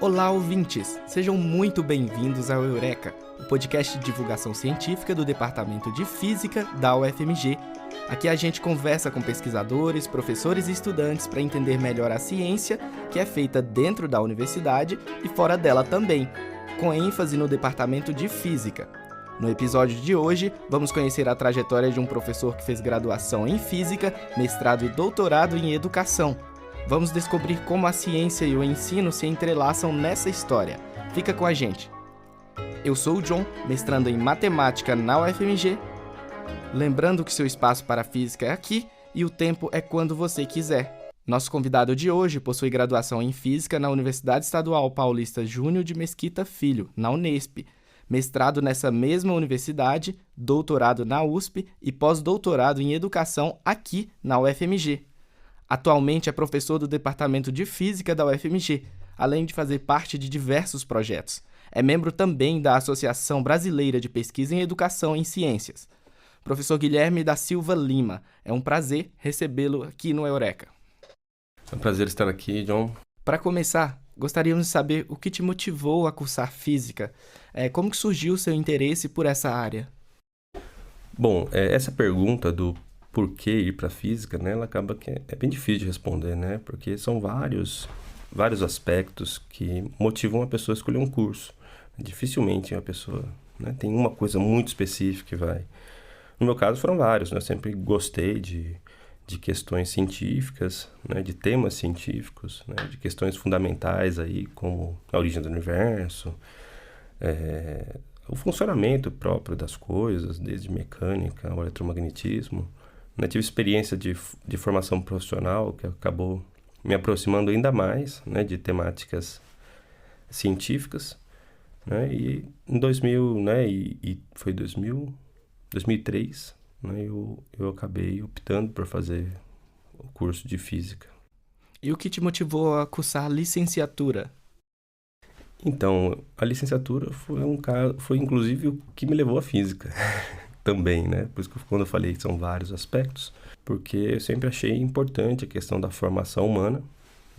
Olá, ouvintes! Sejam muito bem-vindos ao Eureka, o podcast de divulgação científica do Departamento de Física da UFMG. Aqui a gente conversa com pesquisadores, professores e estudantes para entender melhor a ciência que é feita dentro da universidade e fora dela também, com ênfase no Departamento de Física. No episódio de hoje, vamos conhecer a trajetória de um professor que fez graduação em Física, mestrado e doutorado em Educação. Vamos descobrir como a ciência e o ensino se entrelaçam nessa história. Fica com a gente. Eu sou o John, mestrando em Matemática na UFMG. Lembrando que seu espaço para a física é aqui e o tempo é quando você quiser. Nosso convidado de hoje possui graduação em Física na Universidade Estadual Paulista Júnior de Mesquita Filho, na Unesp, mestrado nessa mesma universidade, doutorado na USP e pós-doutorado em Educação aqui na UFMG. Atualmente é professor do Departamento de Física da UFMG, além de fazer parte de diversos projetos. É membro também da Associação Brasileira de Pesquisa em Educação em Ciências. Professor Guilherme da Silva Lima, é um prazer recebê-lo aqui no Eureka. É um prazer estar aqui, John. Para começar, gostaríamos de saber o que te motivou a cursar Física. Como que surgiu o seu interesse por essa área? Bom, essa pergunta do por que ir para a física, né, ela acaba que é bem difícil de responder, né, porque são vários aspectos que motivam a pessoa a escolher um curso. Dificilmente uma pessoa, né, tem uma coisa muito específica que vai. No meu caso foram vários, né, eu sempre gostei de questões científicas, né, de temas científicos, né, de questões fundamentais aí, como a origem do universo, o funcionamento próprio das coisas, desde mecânica ao eletromagnetismo. Eu tive experiência de formação profissional que acabou me aproximando ainda mais, né, de temáticas científicas, né, e em 2000, né, e foi 2003, né, eu acabei optando por fazer o curso de Física. E o que te motivou a cursar licenciatura? Então, a licenciatura foi inclusive o que me levou à Física. Também, né? Por isso que quando eu falei que são vários aspectos, porque eu sempre achei importante a questão da formação humana,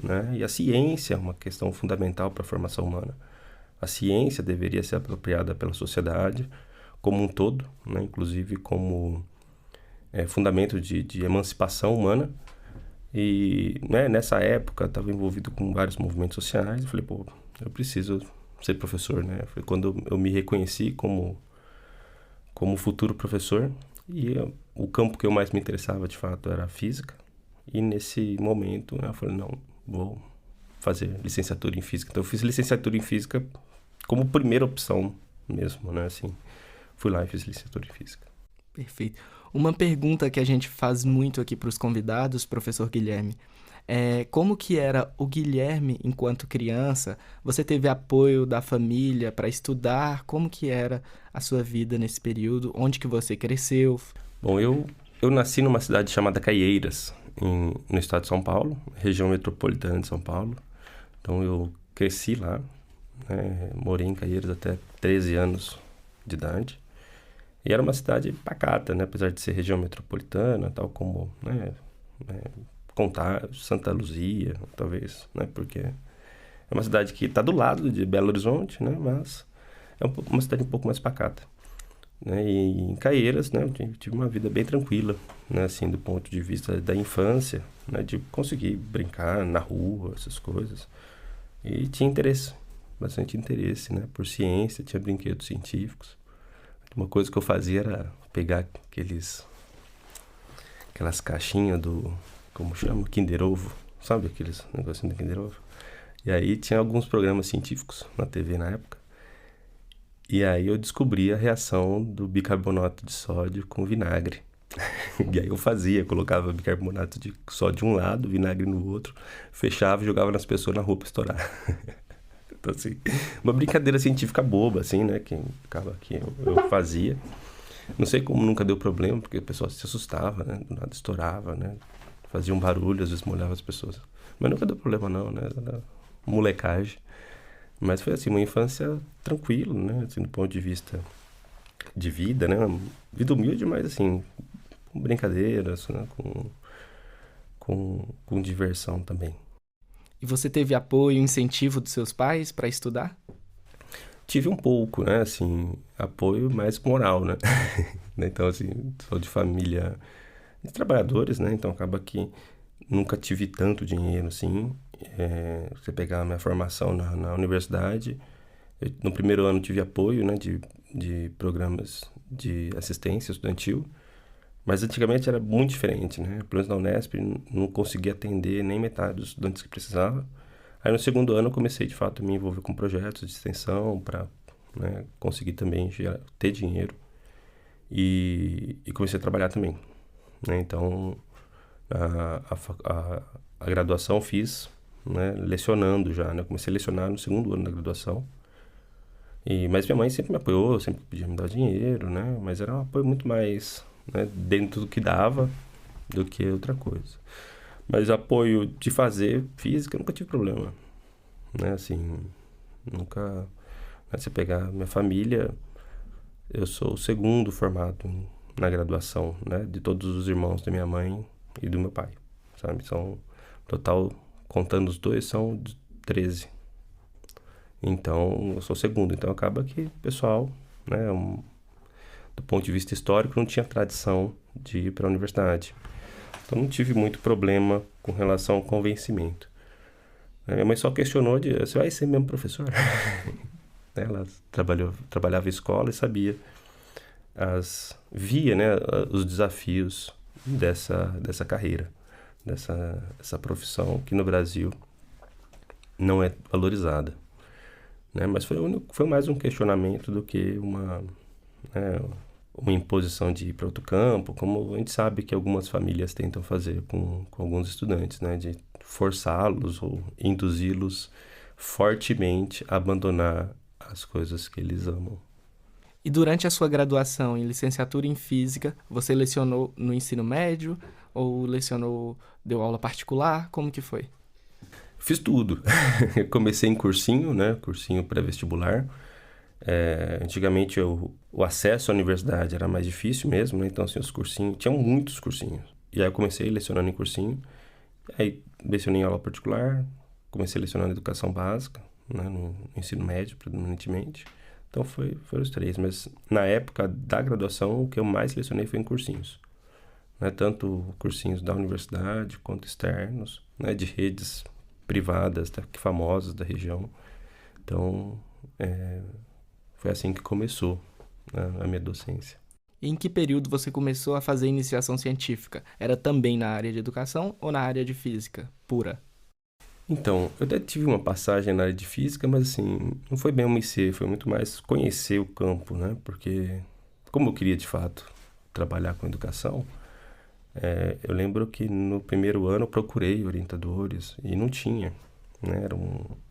né? E a ciência é uma questão fundamental para a formação humana. A ciência deveria ser apropriada pela sociedade como um todo, né? Inclusive como fundamento de emancipação humana. E, né, nessa época, estava envolvido com vários movimentos sociais. Eu falei, eu preciso ser professor, né? Foi quando eu me reconheci como futuro professor, e o campo que eu mais me interessava, de fato, era a física. E nesse momento, eu falei, não, vou fazer licenciatura em física. Então, eu fiz licenciatura em física como primeira opção mesmo, né? Assim, fui lá e fiz licenciatura em física. Perfeito. Uma pergunta que a gente faz muito aqui para os convidados, professor Guilherme, como que era o Guilherme enquanto criança? Você teve apoio da família para estudar? Como que era a sua vida nesse período? Onde que você cresceu? Bom, eu nasci numa cidade chamada Caieiras, no estado de São Paulo, região metropolitana de São Paulo. Então eu cresci lá, né? Morei em Caieiras até 13 anos de idade. E era uma cidade pacata, né? Apesar de ser região metropolitana, tal como, né, Santa Luzia, talvez, né? Porque é uma cidade que está do lado de Belo Horizonte, né? Mas é uma cidade um pouco mais pacata, né? E em Caieiras, né, eu tive uma vida bem tranquila, né? Assim, do ponto de vista da infância, né? De conseguir brincar na rua, essas coisas. E tinha interesse, bastante interesse, né? Por ciência, tinha brinquedos científicos. Uma coisa que eu fazia era pegar aquelas caixinhas como chama? Kinder Ovo. Sabe aqueles negocinhos do Kinder Ovo? E aí tinha alguns programas científicos na TV na época. E aí eu descobri a reação do bicarbonato de sódio com vinagre. E aí eu colocava bicarbonato de sódio de um lado, vinagre no outro, fechava e jogava nas pessoas na rua pra estourar. Então, assim, uma brincadeira científica boba, assim, né? Que eu fazia. Não sei como nunca deu problema, porque o pessoal se assustava, né? Do nada estourava, né? Fazia um barulho, às vezes molhava as pessoas. Mas nunca deu problema não, né? Era molecagem. Mas foi assim, uma infância tranquila, né? Assim, do ponto de vista de vida, né? Uma vida humilde, mas assim, com brincadeiras, né? Com diversão também. E você teve apoio e incentivo dos seus pais para estudar? Tive um pouco, né, assim, apoio mais moral, né? Então, assim, sou de família de trabalhadores, né? Então acaba que nunca tive tanto dinheiro, assim. Você pegar a minha formação na universidade, no primeiro ano tive apoio, né, de programas de assistência estudantil, mas antigamente era muito diferente, né? Pelo menos na Unesp, não conseguia atender nem metade dos estudantes que precisava. Aí no segundo ano eu comecei, de fato, a me envolver com projetos de extensão para, né, conseguir também ter dinheiro e comecei a trabalhar também, né? Então, a graduação fiz, né, lecionando já, né? Eu comecei a lecionar no segundo ano da graduação. Mas minha mãe sempre me apoiou, sempre podia me dar dinheiro, né? Mas era um apoio muito mais, né, dentro do que dava do que outra coisa. Mas apoio de fazer física, eu nunca tive problema, né? Assim, nunca... Né, você pegar minha família, eu sou o segundo formado na graduação, né? De todos os irmãos da minha mãe e do meu pai, sabe? São, total, contando os dois, são 13. Então, eu sou o segundo. Então, acaba que o pessoal, né, do ponto de vista histórico, não tinha tradição de ir para a universidade. Então, não tive muito problema com relação ao convencimento. Minha mãe só questionou você vai ser mesmo professor? Ela trabalhava em escola e sabia, via, né, os desafios dessa carreira, dessa profissão que no Brasil não é valorizada. Né? Mas foi mais um questionamento do que né, uma imposição de ir para outro campo, como a gente sabe que algumas famílias tentam fazer com alguns estudantes, né? De forçá-los ou induzi-los fortemente a abandonar as coisas que eles amam. E durante a sua graduação em licenciatura em Física, você lecionou no ensino médio ou deu aula particular? Como que foi? Fiz tudo. Comecei em cursinho, né? Cursinho pré-vestibular. Antigamente o acesso à universidade era mais difícil mesmo, né? Então, assim, os cursinhos... Tinham muitos cursinhos. E aí eu comecei lecionando em cursinho. Aí lecionei em aula particular. Comecei lecionando educação básica, né? No ensino médio, predominantemente. Então, foram os 3. Mas na época da graduação, o que eu mais lecionei foi em cursinhos. Né? Tanto cursinhos da universidade quanto externos, né? De redes privadas, famosas da região. Então, foi assim que começou a minha docência. E em que período você começou a fazer iniciação científica? Era também na área de educação ou na área de física pura? Então, eu até tive uma passagem na área de física, mas assim, não foi bem um IC, foi muito mais conhecer o campo, né? Porque, como eu queria de fato trabalhar com educação, eu lembro que no primeiro ano eu procurei orientadores e não tinha, né?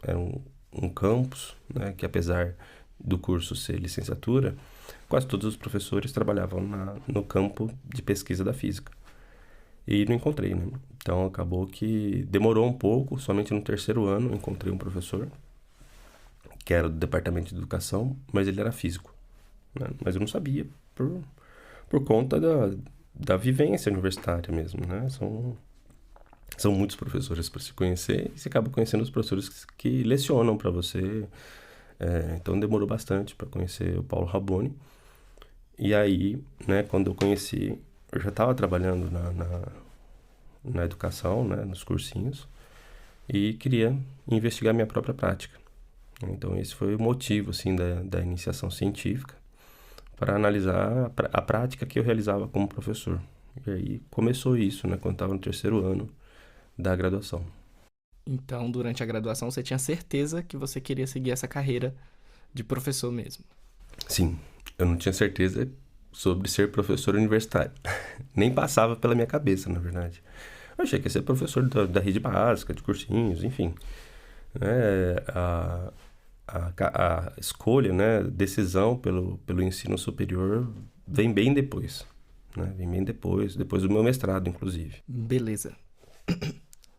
Era um campus, né? Que apesar do curso ser licenciatura, quase todos os professores trabalhavam no campo de pesquisa da física. E não encontrei, né? Então acabou que demorou um pouco, somente no terceiro ano encontrei um professor, que era do departamento de educação, mas ele era físico, né? Mas eu não sabia, por conta da vivência universitária mesmo, né? São muitos professores para se conhecer e você acaba conhecendo os professores que lecionam para você. Então demorou bastante para conhecer o Paulo Raboni. E aí, né, quando eu conheci, eu já estava trabalhando na educação, né, nos cursinhos, e queria investigar minha própria prática. Então esse foi o motivo assim, da iniciação científica, para analisar a prática que eu realizava como professor. E aí começou isso, né, quando estava no terceiro ano da graduação. Então, durante a graduação, você tinha certeza que você queria seguir essa carreira de professor mesmo? Sim, eu não tinha certeza sobre ser professor universitário. Nem passava pela minha cabeça, na verdade. Eu achei que ia ser professor da rede básica, de cursinhos, enfim. A escolha, né, decisão pelo ensino superior vem bem depois, né? Vem bem depois do meu mestrado, inclusive. Beleza.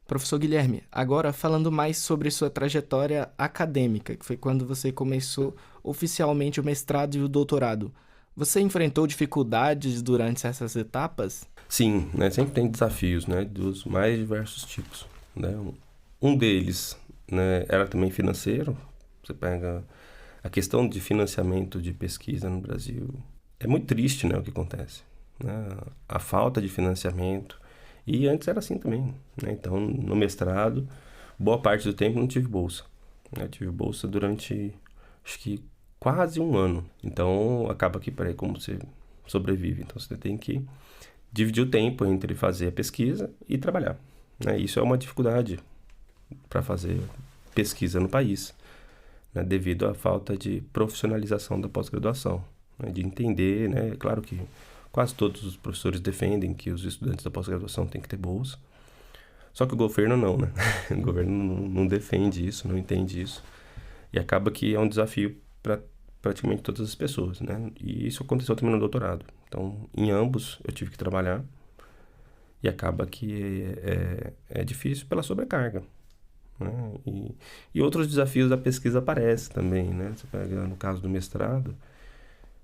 Professor Guilherme, agora falando mais sobre sua trajetória acadêmica, que foi quando você começou oficialmente o mestrado e o doutorado. Você enfrentou dificuldades durante essas etapas? Sim, né, sempre tem desafios, né, dos mais diversos tipos, né? Um deles, né, era também financeiro. Você pega a questão de financiamento de pesquisa no Brasil. É muito triste, né, o que acontece, né? A falta de financiamento. E antes era assim também, né? Então, no mestrado, boa parte do tempo não tive bolsa, né? Eu tive bolsa durante, acho que, quase um ano. Então, acaba que, peraí, como você sobrevive? Então, você tem que dividir o tempo entre fazer a pesquisa e trabalhar, né? Isso é uma dificuldade para fazer pesquisa no país, né? Devido à falta de profissionalização da pós-graduação, né? De entender, né? Claro que quase todos os professores defendem que os estudantes da pós-graduação têm que ter bolsa, só que o governo não, né? O governo não defende isso, não entende isso, e acaba que é um desafio para praticamente todas as pessoas, né? E isso aconteceu também no doutorado. Então, em ambos, eu tive que trabalhar e acaba que é difícil pela sobrecarga, né? E outros desafios da pesquisa aparecem também, né? Você pega no caso do mestrado,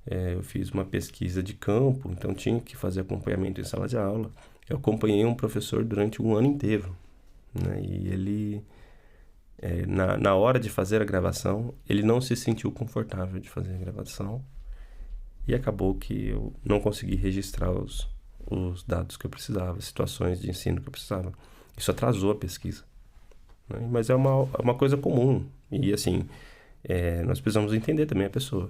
eu fiz uma pesquisa de campo, então tinha que fazer acompanhamento em sala de aula. Eu acompanhei um professor durante um ano inteiro, né? E ele, na hora de fazer a gravação, ele não se sentiu confortável de fazer a gravação e acabou que eu não consegui registrar os dados que eu precisava, as situações de ensino que eu precisava. Isso atrasou a pesquisa, né? Mas é uma coisa comum e, assim, nós precisamos entender também a pessoa.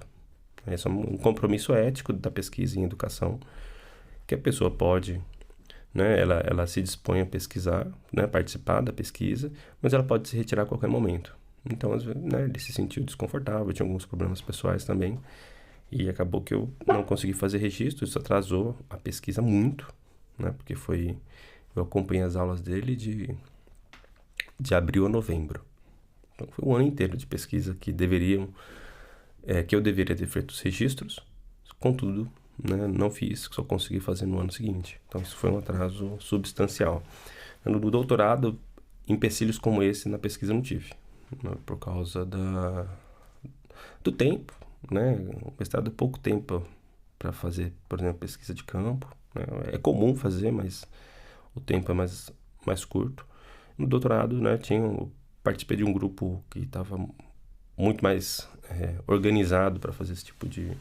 Esse é um compromisso ético da pesquisa em educação, que a pessoa pode, né, ela se dispõe a pesquisar, né, participar da pesquisa, mas ela pode se retirar a qualquer momento. Então, às vezes, né, ele se sentiu desconfortável, tinha alguns problemas pessoais também, e acabou que eu não consegui fazer registro, isso atrasou a pesquisa muito, né, porque eu acompanhei as aulas dele de abril a novembro. Então, foi um ano inteiro de pesquisa que que eu deveria ter feito os registros, contudo, né, não fiz, só consegui fazer no ano seguinte. Então, isso foi um atraso substancial. No doutorado, empecilhos como esse na pesquisa eu não tive, né, por causa do tempo, né? O mestrado é pouco tempo para fazer, por exemplo, pesquisa de campo, né? É comum fazer, mas o tempo é mais curto. No doutorado, né, participei de um grupo que estava muito mais organizado para fazer esse tipo de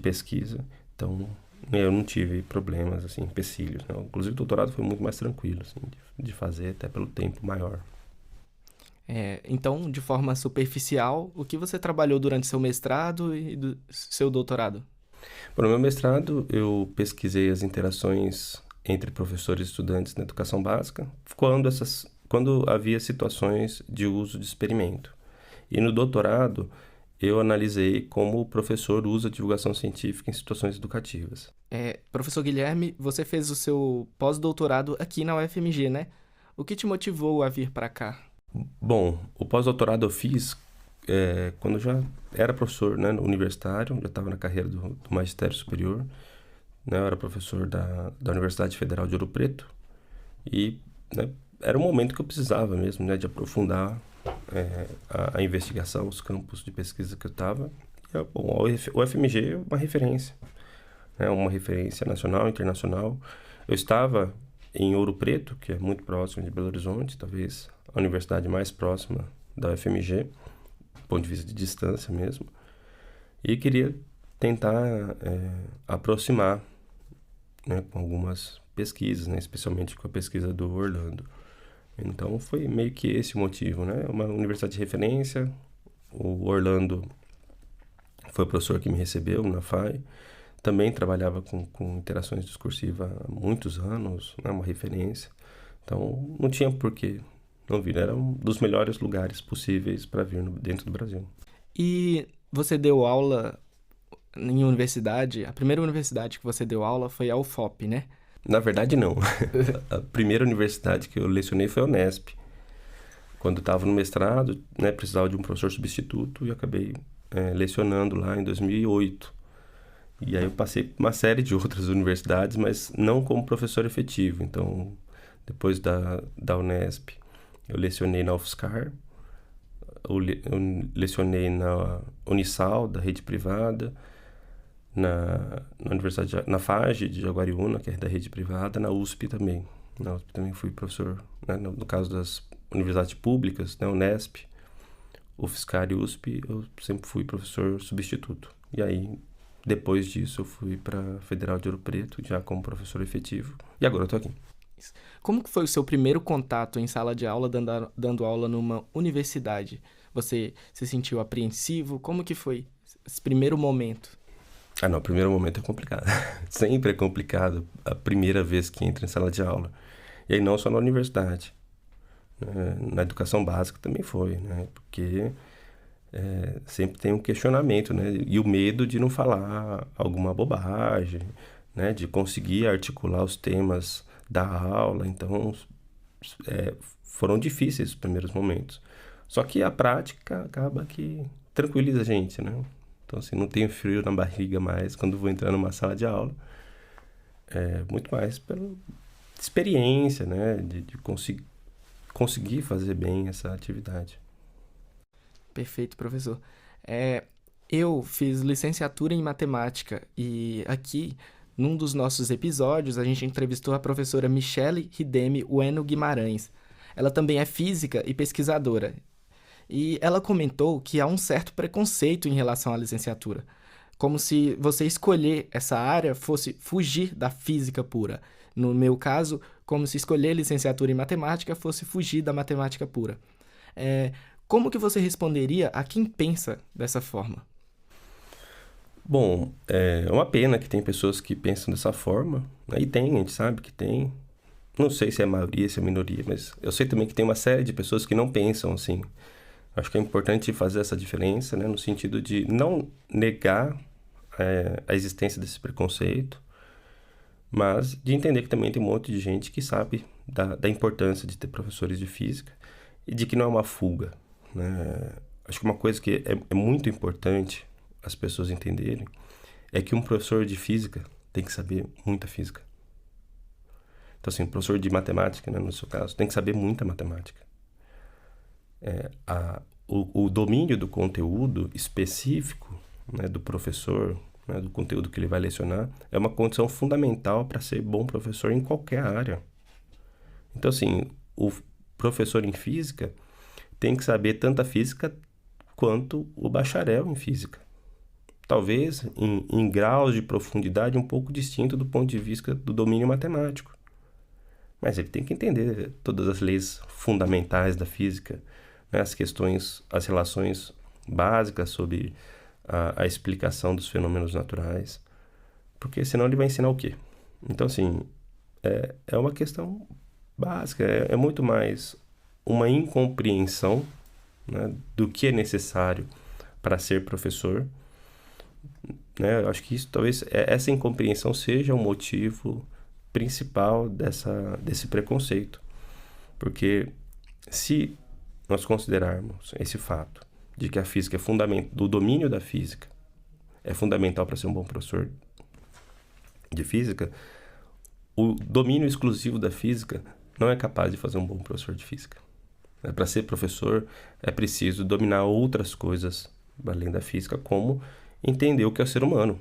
pesquisa. Então, eu não tive problemas, assim, empecilhos, né? Inclusive, o doutorado foi muito mais tranquilo, assim, de fazer, até pelo tempo maior. Então, de forma superficial, o que você trabalhou durante seu mestrado e do seu doutorado? No meu mestrado, eu pesquisei as interações entre professores e estudantes na educação básica, quando havia situações de uso de experimento. E no doutorado, eu analisei como o professor usa a divulgação científica em situações educativas. Professor Guilherme, você fez o seu pós-doutorado aqui na UFMG, né? O que te motivou a vir para cá? Bom, o pós-doutorado eu fiz quando eu já era professor, né, universitário, já estava na carreira do magistério superior, né? Eu era professor da Universidade Federal de Ouro Preto e, né, era um momento que eu precisava mesmo, né, de aprofundar a investigação, os campos de pesquisa que eu estava. Bom, o UFMG é uma referência, né, uma referência nacional, internacional. Eu estava em Ouro Preto, que é muito próximo de Belo Horizonte, talvez a universidade mais próxima da UFMG, do ponto de vista de distância mesmo, e queria tentar aproximar, né, com algumas pesquisas, né, especialmente com a pesquisa do Orlando. Então, foi meio que esse o motivo, né? Uma universidade de referência, o Orlando foi o professor que me recebeu na FAI, também trabalhava com interações discursivas há muitos anos, né? Uma referência. Então, não tinha por que não vir, era um dos melhores lugares possíveis para vir dentro do Brasil. E você deu aula em universidade, a primeira universidade que você deu aula foi a UFOP, né? Na verdade, não. A primeira universidade que eu lecionei foi a Unesp. Quando eu estava no mestrado, né, precisava de um professor substituto e acabei lecionando lá em 2008. E aí eu passei por uma série de outras universidades, mas não como professor efetivo. Então, depois da Unesp, eu lecionei na UFSCar, eu lecionei na Unisal, da rede privada, na Universidade, na FAGE de Jaguariúna, que é da rede privada, na USP também. Na USP também fui professor né? No caso das universidades públicas, né? Unesp, UFSCar e USP, eu sempre fui professor substituto. E aí, depois disso, eu fui para Federal de Ouro Preto, já como professor efetivo. E agora eu tô aqui. Como que foi o seu primeiro contato em sala de aula, dando aula numa universidade? Você se sentiu apreensivo? Como que foi esse primeiro momento? Ah, não, o primeiro momento é complicado. Sempre é complicado a primeira vez que entra em sala de aula. E aí não só na universidade, né? Na educação básica também foi, né? Porque sempre tem um questionamento, né? E o medo de não falar alguma bobagem, né? De conseguir articular os temas da aula. Então, foram difíceis os primeiros momentos. Só que a prática acaba que tranquiliza a gente, né? Então, assim, não tenho frio na barriga mais quando vou entrar numa sala de aula. É muito mais pela experiência, né? De conseguir fazer bem essa atividade. Perfeito, professor. Eu fiz licenciatura em matemática e aqui, num dos nossos episódios, a gente entrevistou a professora Michele Rideme Ueno Guimarães. Ela também é física e pesquisadora. E ela comentou que há um certo preconceito em relação à licenciatura, como se você escolher essa área fosse fugir da física pura. No meu caso, como se escolher licenciatura em matemática fosse fugir da matemática pura. Como que você responderia a quem pensa dessa forma? Bom, é uma pena que tem pessoas que pensam dessa forma, né? E tem, a gente sabe que tem. Não sei se é a maioria, se é a minoria, mas eu sei também que tem uma série de pessoas que não pensam assim. Acho que é importante fazer essa diferença, né? No sentido de não negar a existência desse preconceito, mas de entender que também tem um monte de gente que sabe da importância de ter professores de física e de que não é uma fuga, né? Acho que uma coisa que é muito importante as pessoas entenderem é que um professor de física tem que saber muita física. Então, assim, um professor de matemática, né, no seu caso, tem que saber muita matemática. O domínio do conteúdo específico, né, do professor, né, do conteúdo que ele vai lecionar, é uma condição fundamental para ser bom professor em qualquer área. Então, assim, o professor em física tem que saber tanto a física quanto o bacharel em física. Talvez em graus de profundidade um pouco distinto do ponto de vista do domínio matemático. Mas ele tem que entender todas as leis fundamentais da física, né? As questões, as relações básicas sobre a explicação dos fenômenos naturais, porque senão ele vai ensinar o quê? Então, assim, é uma questão básica, é muito mais uma incompreensão, né, do que é necessário para ser professor, né? Eu acho que isso, talvez, essa incompreensão seja o motivo principal desse preconceito, porque se nós considerarmos esse fato de que a física é fundamental, do domínio da física é fundamental para ser um bom professor de física, o domínio exclusivo da física não é capaz de fazer um bom professor de física. Para ser professor é preciso dominar outras coisas além da física, como entender o que é o ser humano.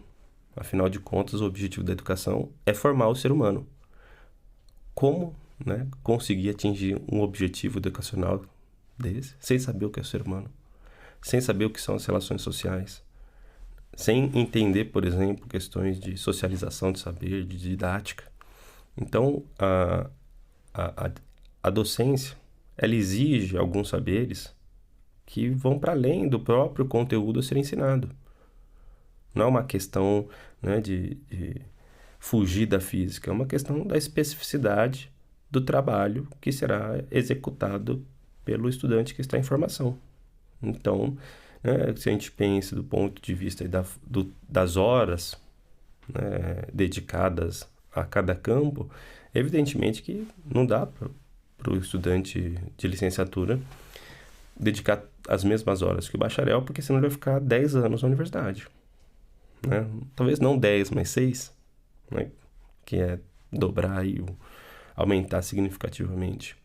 Afinal de contas, o objetivo da educação é formar o ser humano. Como, né, conseguir atingir um objetivo educacional desse sem saber o que é o ser humano? Sem saber o que são as relações sociais? Sem entender, por exemplo, questões de socialização de saber, de didática? Então, a docência, ela exige alguns saberes que vão para além do próprio conteúdo a ser ensinado. Não é uma questão, né, de fugir da física, é uma questão da especificidade do trabalho que será executado pelo estudante que está em formação. Então, né, se a gente pensa do ponto de vista das horas, né, dedicadas a cada campo, evidentemente que não dá para o estudante de licenciatura dedicar as mesmas horas que o bacharel, porque senão ele vai ficar 10 anos na universidade, né? Talvez não 10, mas 6, né? Que é dobrar e aumentar significativamente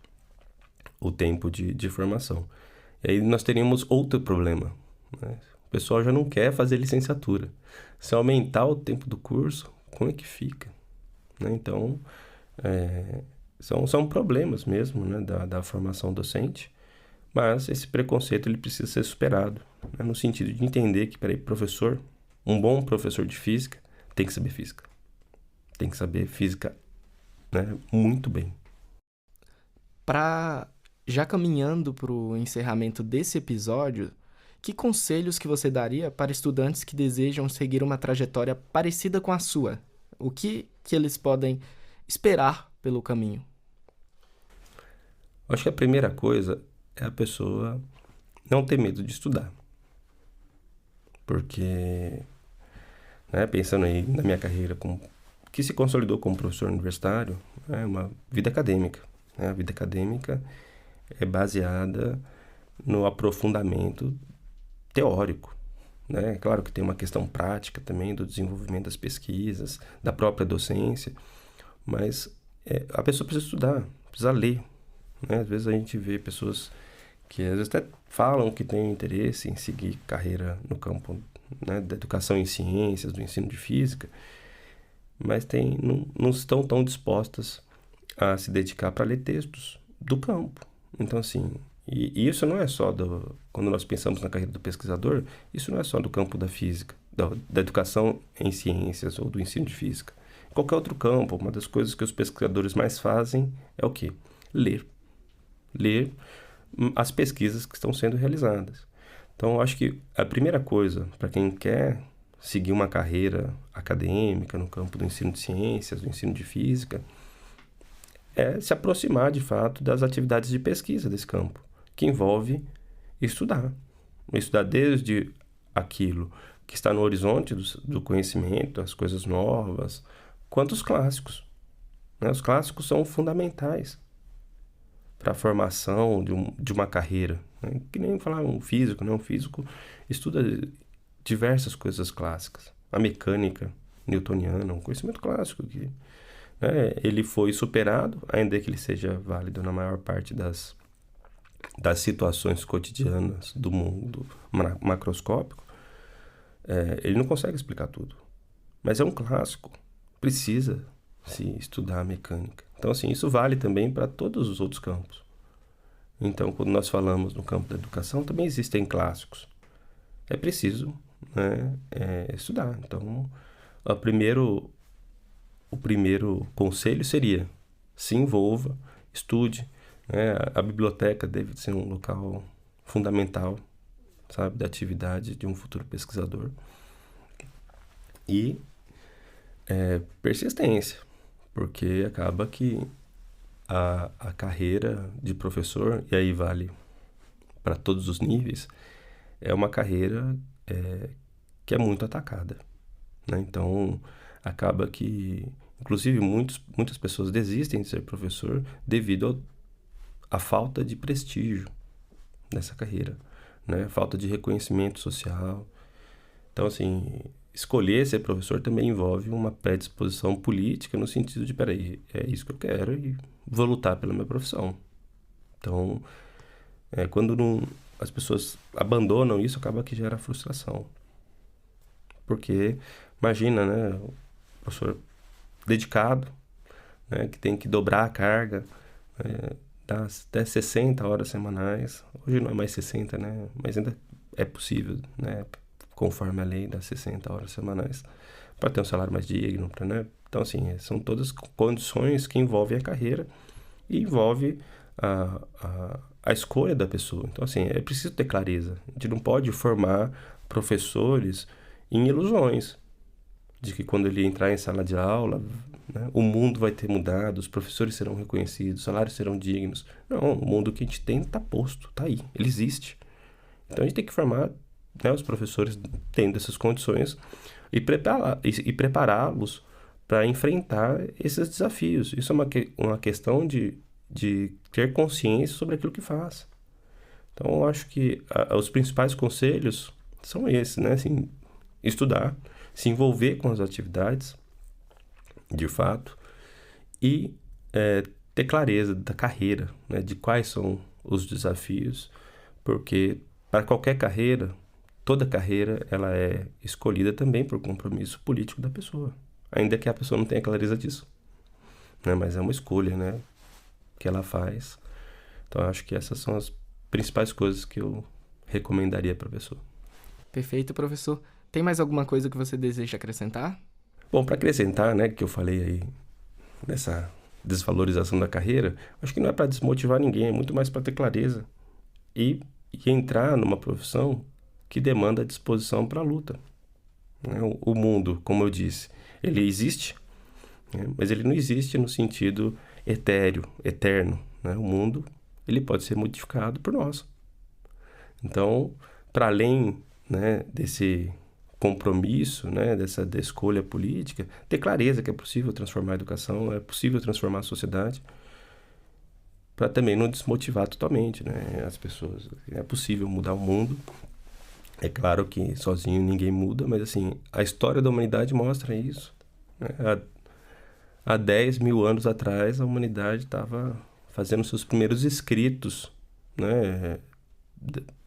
o tempo de formação. E aí nós teríamos outro problema, né? O pessoal já não quer fazer licenciatura. Se aumentar o tempo do curso, como é que fica? Né? Então, São problemas mesmo, né, da formação docente, mas esse preconceito ele precisa ser superado, né, no sentido de entender que, um bom professor de física tem que saber física. Tem que saber física, né, muito bem. Já caminhando para o encerramento desse episódio, que conselhos que você daria para estudantes que desejam seguir uma trajetória parecida com a sua? O que eles podem esperar pelo caminho? Acho que a primeira coisa é a pessoa não ter medo de estudar. Porque, né, pensando aí na minha carreira, que se consolidou como professor universitário, é uma vida acadêmica. Né? A vida acadêmica é baseada no aprofundamento teórico. Né? Claro que tem uma questão prática também do desenvolvimento das pesquisas, da própria docência, mas a pessoa precisa estudar, precisa ler. Né? Às vezes a gente vê pessoas que às vezes até falam que têm interesse em seguir carreira no campo, né, da educação em ciências, do ensino de física, mas não estão tão dispostas a se dedicar para ler textos do campo. Então, assim, e isso não é só quando nós pensamos na carreira do pesquisador, isso não é só do campo da física, da educação em ciências ou do ensino de física. Qualquer outro campo, uma das coisas que os pesquisadores mais fazem é o quê? Ler as pesquisas que estão sendo realizadas. Então, eu acho que a primeira coisa para quem quer seguir uma carreira acadêmica no campo do ensino de ciências, do ensino de física, é se aproximar, de fato, das atividades de pesquisa desse campo, que envolve estudar. Estudar desde aquilo que está no horizonte do conhecimento, as coisas novas, quanto os clássicos. Né? Os clássicos são fundamentais para a formação de uma carreira. Né? Que nem falar um físico, né? Um físico estuda diversas coisas clássicas. A mecânica newtoniana, um conhecimento clássico que, né, ele foi superado, ainda que ele seja válido na maior parte das situações cotidianas do mundo macroscópico, ele não consegue explicar tudo. Mas é um clássico, precisa se estudar a mecânica. Então, assim, isso vale também para todos os outros campos. Então, quando nós falamos no campo da educação, também existem clássicos. É preciso, né, estudar. Então, o primeiro conselho seria: se envolva, estude. Né? A biblioteca deve ser um local fundamental, sabe, da atividade de um futuro pesquisador. E persistência, porque acaba que a carreira de professor, e aí vale para todos os níveis, é uma carreira que é muito atacada. Né? Então, acaba que, inclusive, muitas pessoas desistem de ser professor devido à falta de prestígio nessa carreira, né? Falta de reconhecimento social. Então, assim, escolher ser professor também envolve uma predisposição política no sentido de, peraí, é isso que eu quero e vou lutar pela minha profissão. Então, quando as pessoas abandonam isso, acaba que gera frustração. Porque, imagina, né, o professor dedicado, né, que tem que dobrar a carga, dá até 60 horas semanais. Hoje não é mais 60, né, mas ainda é possível, né, conforme a lei, das 60 horas semanais, para ter um salário mais digno, né? Então, assim, são todas condições que envolvem a carreira e envolve a escolha da pessoa. Então, assim, é preciso ter clareza. A gente não pode formar professores em ilusões de que quando ele entrar em sala de aula, né, o mundo vai ter mudado, os professores serão reconhecidos, os salários serão dignos. Não, o mundo que a gente tem está posto, está aí, ele existe. Então, a gente tem que formar, né, os professores tendo essas condições e prepará-los para enfrentar esses desafios. Isso é uma questão de ter consciência sobre aquilo que faz. Então, eu acho que os principais conselhos são esses, né? Assim, estudar, se envolver com as atividades, de fato, e ter clareza da carreira, né? De quais são os desafios, porque para qualquer carreira, toda carreira, ela é escolhida também por compromisso político da pessoa, ainda que a pessoa não tenha clareza disso, né? Mas é uma escolha, né? que ela faz. Então, eu acho que essas são as principais coisas que eu recomendaria para a pessoa. Perfeito, professor. Tem mais alguma coisa que você deseja acrescentar? Bom, para acrescentar, né, que eu falei aí nessa desvalorização da carreira, acho que não é para desmotivar ninguém, é muito mais para ter clareza e entrar numa profissão que demanda disposição para a luta. O mundo, como eu disse, ele existe, né, mas ele não existe no sentido etéreo, eterno, né? O mundo, ele pode ser modificado por nós. Então, para além, né, desse compromisso, né, da escolha política, ter clareza que é possível transformar a educação, é possível transformar a sociedade, para também não desmotivar totalmente, né, as pessoas. É possível mudar o mundo. É claro que sozinho ninguém muda, mas assim, a história da humanidade mostra isso, né? Há 10 mil anos atrás, a humanidade estava fazendo seus primeiros escritos, né?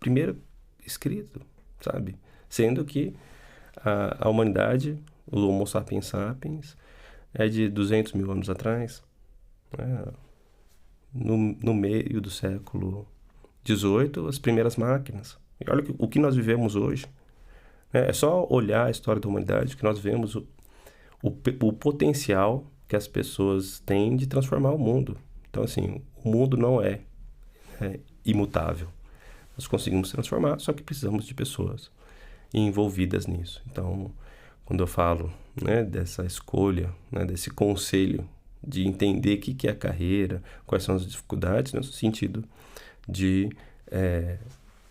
Primeiro escrito, sabe? Sendo que a humanidade, o Homo sapiens sapiens, é de 200 mil anos atrás, né? No meio do século XVIII, as primeiras máquinas. E olha o que nós vivemos hoje, né? É só olhar a história da humanidade que nós vemos o potencial que as pessoas têm de transformar o mundo. Então, assim, o mundo não é imutável. Nós conseguimos transformar, só que precisamos de pessoas envolvidas nisso. Então, quando eu falo, né, dessa escolha, né, desse conselho de entender o que é a carreira, quais são as dificuldades, no sentido de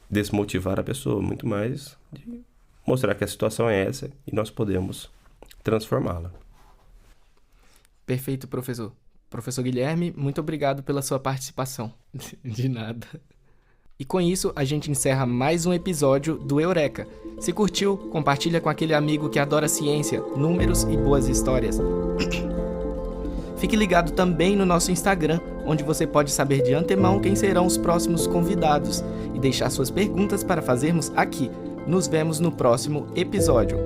desmotivar a pessoa, muito mais de mostrar que a situação é essa e nós podemos transformá-la. Perfeito, professor. Professor Guilherme, muito obrigado pela sua participação. De nada. E com isso, a gente encerra mais um episódio do Eureka. Se curtiu, compartilha com aquele amigo que adora ciência, números e boas histórias. Fique ligado também no nosso Instagram, onde você pode saber de antemão quem serão os próximos convidados e deixar suas perguntas para fazermos aqui. Nos vemos no próximo episódio.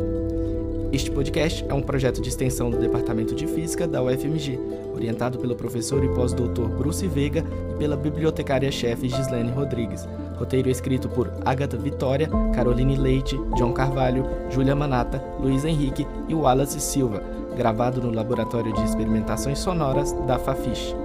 Este podcast é um projeto de extensão do Departamento de Física da UFMG, orientado pelo professor e pós-doutor Bruce Veiga e pela bibliotecária-chefe Gislene Rodrigues. Roteiro escrito por Agatha Vitória, Caroline Leite, John Carvalho, Júlia Manata, Luiz Henrique e Wallace Silva, gravado no Laboratório de Experimentações Sonoras da Fafiche.